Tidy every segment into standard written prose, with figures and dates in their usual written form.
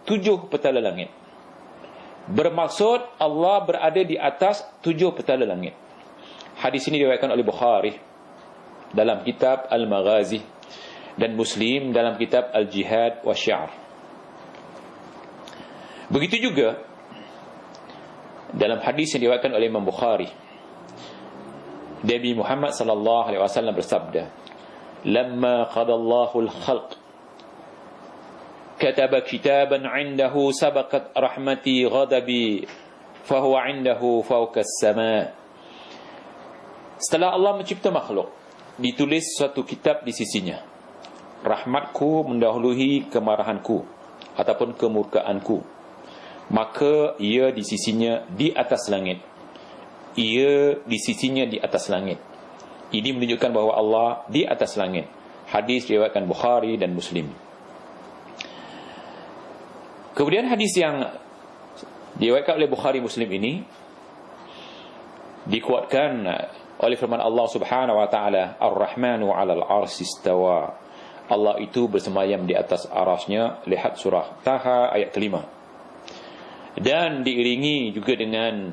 7 petala langit. Bermaksud Allah berada di atas 7 petala langit. Hadis ini diriwayatkan oleh Bukhari dalam kitab Al-Maghazi dan Muslim dalam kitab Al-Jihad wa Syiar. Begitu juga dalam hadis yang diriwayatkan oleh Imam Bukhari, Nabi Muhammad sallallahu alaihi wasallam bersabda, "Lamma qadallahu al-khalq kataba kitaban 'indahu sabaqat rahmati ghadabi fahuwa 'indahu fawqa as-sama'." Setelah Allah mencipta makhluk, ditulis suatu kitab di sisinya. Rahmatku mendahului kemarahanku ataupun kemurkaanku. Maka ia di sisinya di atas langit. Ia di sisinya di atas langit. Ini menunjukkan bahawa Allah di atas langit. Hadis diriwayatkan Bukhari dan Muslim. Kemudian hadis yang diriwayatkan oleh Bukhari Muslim ini dikuatkan oleh firman Allah Subhanahu wa taala, Ar-Rahmanu 'alal 'arsy istawa. Allah itu bersemayam di atas arasnya. Lihat surah Taha ayat kelima. Dan diiringi juga dengan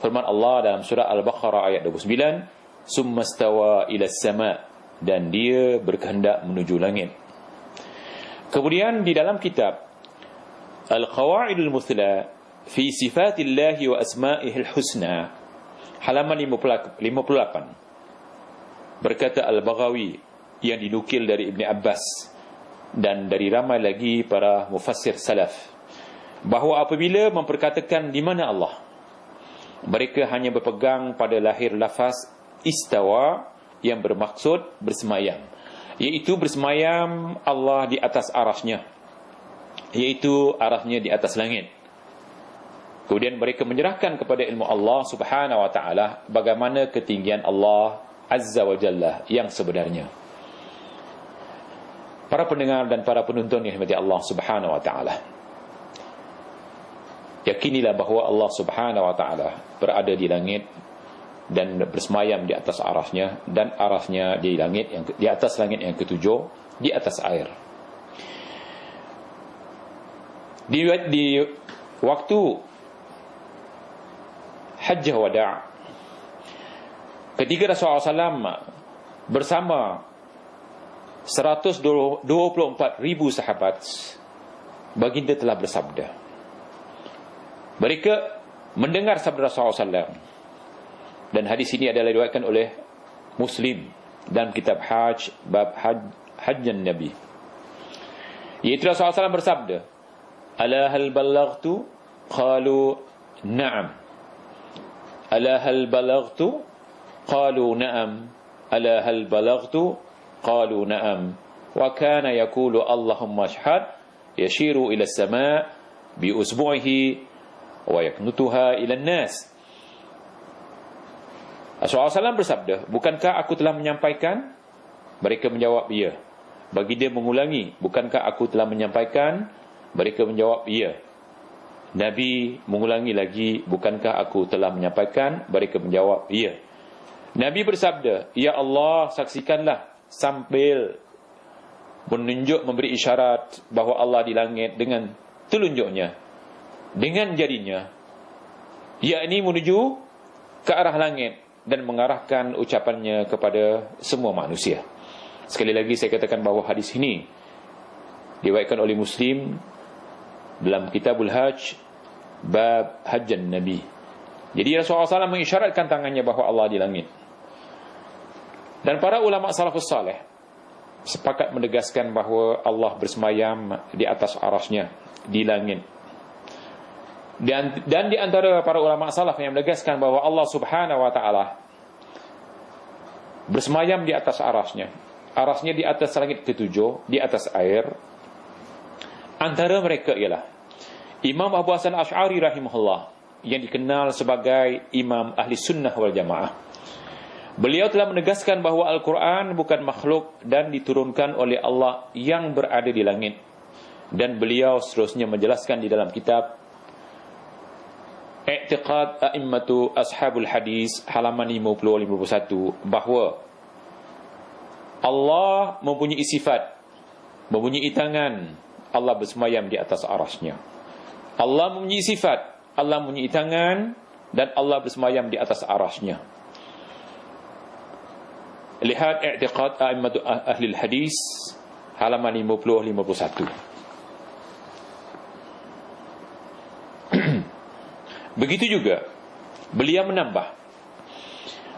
firman Allah dalam surah Al-Baqarah ayat 29, Summa stawa ila sama', dan dia berkehendak menuju langit. Kemudian di dalam kitab Al-Qawaidul Muthla fi Sifatillahi wa Asma'ihil Husna, halaman 58, berkata Al-Baghawi yang dinukil dari Ibn Abbas dan dari ramai lagi para mufassir salaf, bahawa apabila memperkatakan di mana Allah, mereka hanya berpegang pada lahir lafaz istawa yang bermaksud bersemayam, iaitu bersemayam Allah di atas arasnya, iaitu arasnya di atas langit. Kemudian mereka menyerahkan kepada ilmu Allah Subhanahu wa taala bagaimana ketinggian Allah Azza wa Jalla yang sebenarnya. Para pendengar dan para penonton yang dirahmati Allah Subhanahu wa taala, yakinilah bahawa Allah Subhanahu wa taala berada di langit dan bersemayam di atas arasnya, dan arasnya di langit yang di atas langit yang ketujuh, di atas air. Di waktu Hajjah Wada', ketika Rasulullah SAW bersama 124,000 sahabat, baginda telah bersabda. Mereka mendengar sabda Rasulullah SAW, dan hadis ini adalah diriwayatkan oleh Muslim dalam kitab Hajj, bab Hajjan Nabi. Iaitu Rasulullah SAW bersabda, "Ala hal ballaghtu?" Qalu na'am. Ala hal ballaghtu? Qalu na'am. Ala hal ballaghtu? Qalu na'am. Wa kana yaqulu Allahumma ashhad, yashiru ila as-sama' bi usbu'ihi wa yaknutuha ila an-nas. Rasulullah SAW bersabda, "Bukankah aku telah menyampaikan?" Mereka menjawab, "Ya." Baginda mengulangi, "Bukankah aku telah menyampaikan?" Mereka menjawab, "Ya." Nabi mengulangi lagi, "Bukankah aku telah menyampaikan?" Mereka menjawab, "Ya." Nabi bersabda, "Ya Allah, saksikanlah," sambil menunjuk, memberi isyarat bahawa Allah di langit dengan telunjuknya, dengan jarinya, yakni menuju ke arah langit dan mengarahkan ucapannya kepada semua manusia. Sekali lagi saya katakan bahawa hadis ini diriwayatkan oleh Muslim dalam Kitabul Hajj, bab Hajjan Nabi. Jadi Rasulullah SAW mengisyaratkan tangannya bahawa Allah di langit. Dan para ulama salafus salih sepakat menegaskan bahawa Allah bersemayam di atas arasnya, di langit. Dan di antara para ulama salaf yang menegaskan bahawa Allah Subhanahu wa taala bersemayam di atas arasnya, arasnya di atas langit ketujuh, di atas air. Antara mereka ialah Imam Abu Hasan Asy'ari rahimahullah, yang dikenal sebagai Imam Ahli Sunnah wal Jamaah. Beliau telah menegaskan bahawa Al-Quran bukan makhluk dan diturunkan oleh Allah yang berada di langit. Dan beliau seterusnya menjelaskan di dalam kitab I'tiqad A'immatu Ashabul Hadis, halaman 50-51, bahawa Allah mempunyai sifat, mempunyai tangan Allah bersemayam di atas arasnya. Allah mempunyai sifat, Allah mempunyai tangan, dan Allah bersemayam di atas arasnya. Lihat i'tiqad a'immatu ahli hadis halaman 50-51. Begitu juga beliau menambah,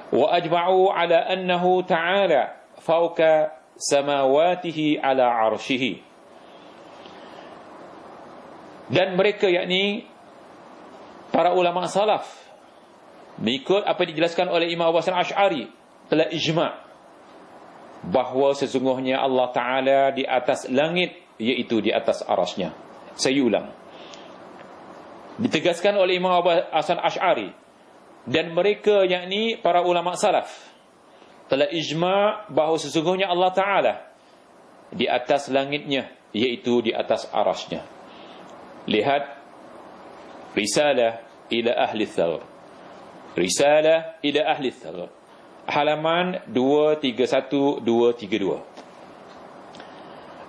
wa ajma'u ala annahu ta'ala fawqa samawatihi ala arshihi. Dan mereka, yakni para ulama salaf, mengikut apa dijelaskan oleh Imam Abu Hasan Asy'ari, telah ijma' bahawa sesungguhnya Allah Ta'ala di atas langit, iaitu di atas arasnya. Saya ulang, ditegaskan oleh Imam Abu Hasan Asy'ari dan mereka, yakni para ulama salaf, telah ijma' bahawa sesungguhnya Allah Ta'ala di atas langitnya, iaitu di atas arasnya. Lihat Risalah ila Ahli Thawr, Risalah ila Ahli Thawr, halaman 231-232.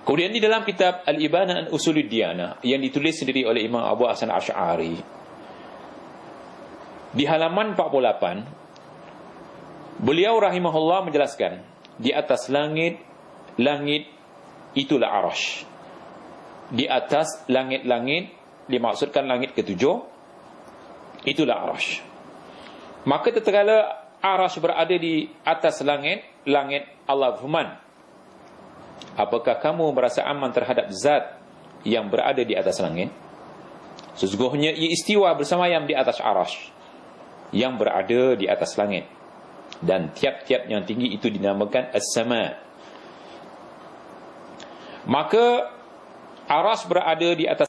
Kemudian di dalam kitab Al-Ibana an Usulid Diyanah yang ditulis sendiri oleh Imam Abu Hasan Asy'ari, di halaman 48, beliau rahimahullah menjelaskan, di atas langit, langit itulah arasy. Di atas langit-langit, dimaksudkan langit ketujuh, itulah arasy. Maka tatkala arasy berada di atas langit, langit Allah berfirman, apakah kamu merasa aman terhadap zat yang berada di atas langit? Sesungguhnya ia istiwa bersemayam di atas arasy yang berada di atas langit, dan tiap-tiap yang tinggi itu dinamakan as-sama. Maka arasy berada di atas